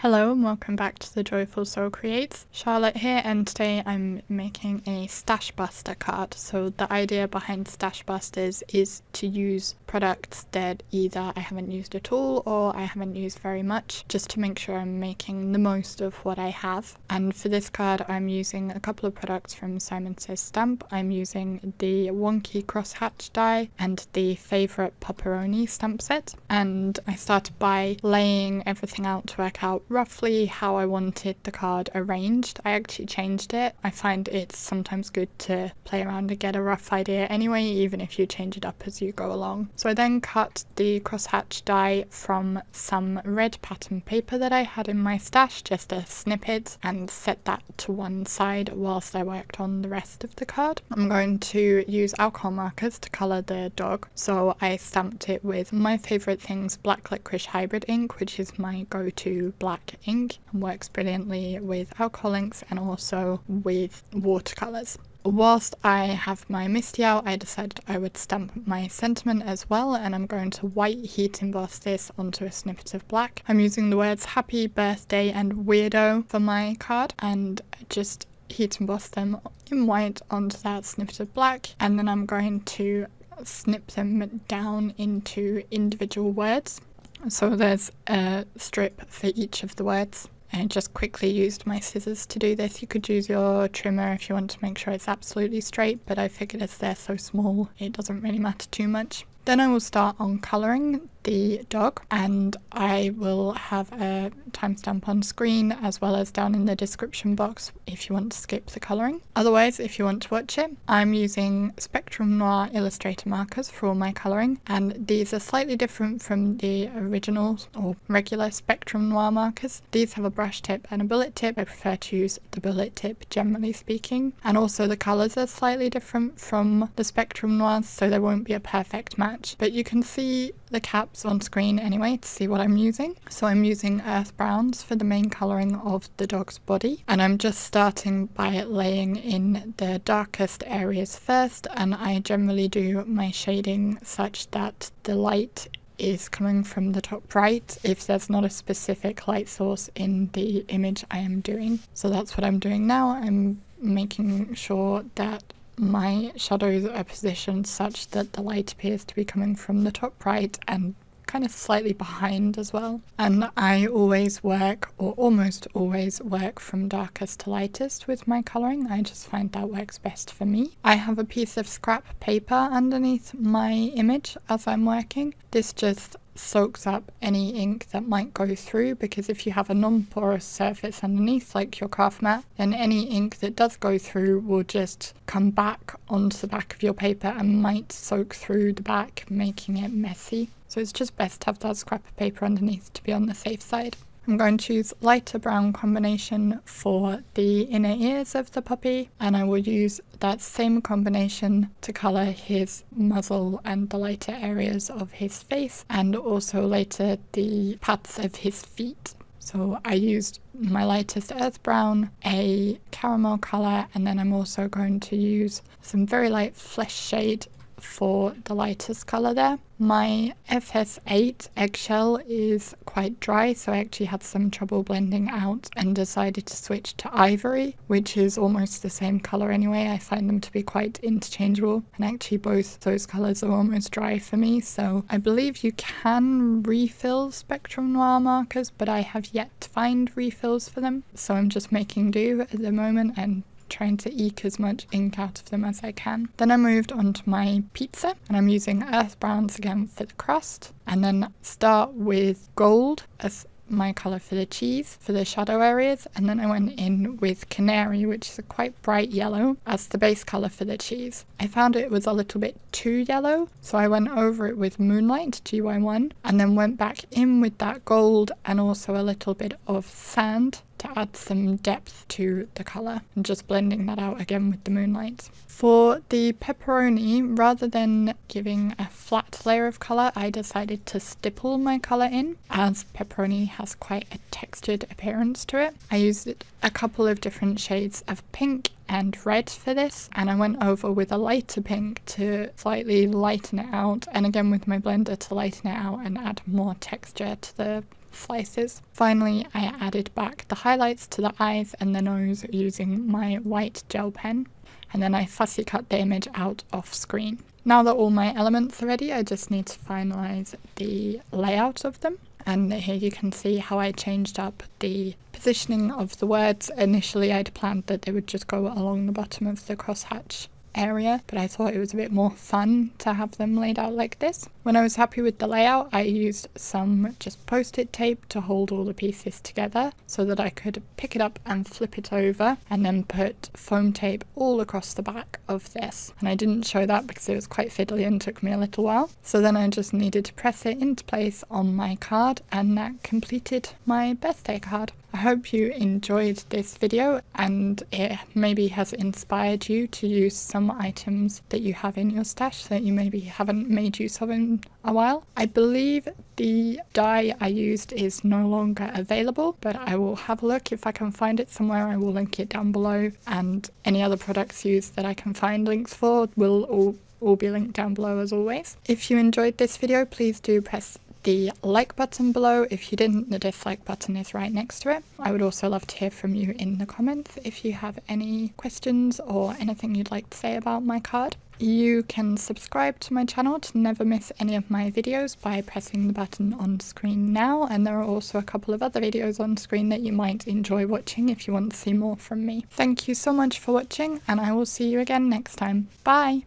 Hello and welcome back to the Joyful Soul Creates. Charlotte here, and today I'm making a Stashbuster card. So the idea behind Stashbusters is to use products that either I haven't used at all or I haven't used very much, just to make sure I'm making the most of what I have. And for this card I'm using a couple of products from Simon Says Stamp. I'm using the Wonky Crosshatch die and the favourite Puperoni stamp set. And I started by laying everything out to work out roughly how I wanted the card arranged. I actually changed it. I find it's sometimes good to play around and get a rough idea anyway, even if you change it up as you go along. So I then cut the crosshatch die from some red pattern paper that I had in my stash, just a snippet, and set that to one side whilst I worked on the rest of the card. I'm going to use alcohol markers to colour the dog, so I stamped it with my favourite things, black licorice hybrid ink, which is my go-to black ink and works brilliantly with alcohol inks and also with watercolours. Whilst I have my MISTI out, I decided I would stamp my sentiment as well, and I'm going to white heat emboss this onto a snippet of black. I'm using the words happy birthday and weirdo for my card, and just heat emboss them in white onto that snippet of black, and then I'm going to snip them down into individual words. So there's a strip for each of the words. I just quickly used my scissors to do this. You could use your trimmer if you want to make sure it's absolutely straight, but I figured as they're so small, it doesn't really matter too much. Then I will start on colouring the dog, and I will have a timestamp on screen as well as down in the description box if you want to skip the colouring. Otherwise, if you want to watch it, I'm using Spectrum Noir Illustrator markers for all my colouring, and these are slightly different from the original or regular Spectrum Noir markers. These have a brush tip and a bullet tip. I prefer to use the bullet tip generally speaking, and also the colours are slightly different from the Spectrum Noirs, so there won't be a perfect match, but you can see the caps on screen anyway to see what I'm using. So I'm using earth browns for the main colouring of the dog's body, and I'm just starting by laying in the darkest areas first, and I generally do my shading such that the light is coming from the top right if there's not a specific light source in the image I am doing. So that's what I'm doing now. I'm making sure that my shadows are positioned such that the light appears to be coming from the top right and kind of slightly behind as well. And I always work, or almost always work, from darkest to lightest with my colouring. I just find that works best for me. I have a piece of scrap paper underneath my image as I'm working. This just soaks up any ink that might go through, because if you have a non-porous surface underneath like your craft mat, then any ink that does go through will just come back onto the back of your paper and might soak through the back, making it messy. So it's just best to have that scrap of paper underneath to be on the safe side. I'm going to use lighter brown combination for the inner ears of the puppy, and I will use that same combination to colour his muzzle and the lighter areas of his face, and also later the pads of his feet. So I used my lightest earth brown, a caramel colour, and then I'm also going to use some very light flesh shade for the lightest colour there. My FS8 eggshell is quite dry, so I actually had some trouble blending out and decided to switch to ivory, which is almost the same colour anyway. I find them to be quite interchangeable, and actually both those colours are almost dry for me. So I believe you can refill Spectrum Noir markers, but I have yet to find refills for them, so I'm just making do at the moment and trying to eke as much ink out of them as I can. Then I moved on to my pizza, and I'm using earth browns again for the crust, and then start with gold as my colour for the cheese for the shadow areas, and then I went in with canary, which is a quite bright yellow, as the base colour for the cheese. I found it was a little bit too yellow, so I went over it with Moonlight GY1 and then went back in with that gold and also a little bit of sand to add some depth to the colour, and just blending that out again with the Moonlight. For the pepperoni, rather than giving a flat layer of colour, I decided to stipple my colour in, as pepperoni has quite a textured appearance to it. I used a couple of different shades of pink and red for this, and I went over with a lighter pink to slightly lighten it out, and again with my blender to lighten it out and add more texture to the slices. Finally, I added back the highlights to the eyes and the nose using my white gel pen, and then I fussy cut the image out off screen. Now that all my elements are ready, I just need to finalize the layout of them. And here you can see how I changed up the positioning of the words. Initially I'd planned that they would just go along the bottom of the crosshatch area, but I thought it was a bit more fun to have them laid out like this. When I was happy with the layout, I used some just post-it tape to hold all the pieces together so that I could pick it up and flip it over, and then put foam tape all across the back of this. And I didn't show that because it was quite fiddly and took me a little while. So then I just needed to press it into place on my card, and that completed my birthday card. I hope you enjoyed this video and it maybe has inspired you to use some items that you have in your stash that you maybe haven't made use of in a while. I believe the die I used is no longer available, but I will have a look. If I can find it somewhere, I will link it down below, and any other products used that I can find links for will all be linked down below as always. If you enjoyed this video, please do press the like button below. If you didn't, the dislike button is right next to it. I would also love to hear from you in the comments if you have any questions or anything you'd like to say about my card. You can subscribe to my channel to never miss any of my videos by pressing the button on screen now, and there are also a couple of other videos on screen that you might enjoy watching if you want to see more from me. Thank you so much for watching, and I will see you again next time. Bye!